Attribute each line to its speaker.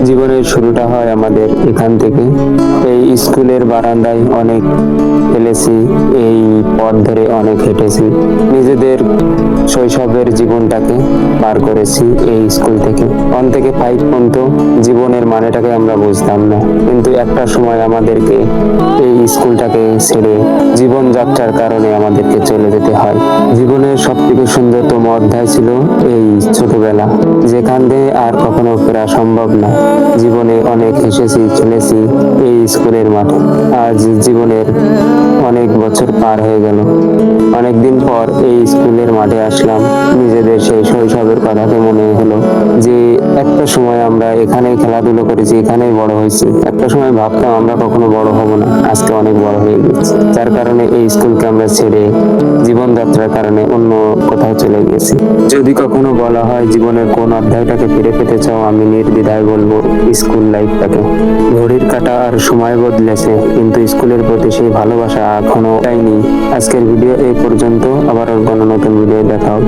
Speaker 1: জীবনের শুরুটা হয় আমাদের এখান থেকে। এই স্কুলের বারান্দায় অনেক খেলেছি, এই পথ ধরে অনেক হেঁটেছি, নিজেদের শৈশবের জীবনটাকে পার করেছি এই স্কুল থেকে। 1 থেকে 5 পর্যন্ত জীবনের মানেটাকে আমরা বুঝতাম না, কিন্তু একটা সময় আমাদেরকে এই স্কুলটাকে ছেড়ে জীবনযাত্রার কারণে আমাদেরকে চলে যেতে হয়। জীবনের সব থেকে সুন্দরতম অধ্যায় ছিল এই ছোটবেলা, যেখান থেকে আর কখনো ফেরা সম্ভব না। জীবনে অনেক হেসেছি, খেলেছি এই স্কুলের মাঠে। আজ জীবনের অনেক বছর পার হয়ে গেল, অনেকদিন পর এই স্কুলের মাঠে আসলাম। নিজেদের সেই শৈশবের কথাকে মনে হলো যে একটা সময় আমরা এখানেই খেলাধুলো করেছি, এখানেই বড় হয়েছি। একটা সময় ভাবতাম আমরা কখনো বড় হব না, আজকে অনেক বড় হয়ে গেছি। যার কারণে এই স্কুলকে আমরা ছেড়ে জীবনযাত্রার কারণে অন্য কোথাও চলে গেছি। যদি কখনো বলা হয় জীবনের কোন অধ্যায়টাকে ফিরে পেতে চাও, আমি নির্দ্বিধায় বলবো স্কুল লাইফটাকে। ঘড়ির কাঁটা আর সময় বদলেছে, কিন্তু স্কুলের প্রতি সেই ভালোবাসা এখনো যায়নি। আজকের ভিডিও এই পর্যন্ত, আবার কোনো নতুন ভিডিও দেখা হবে।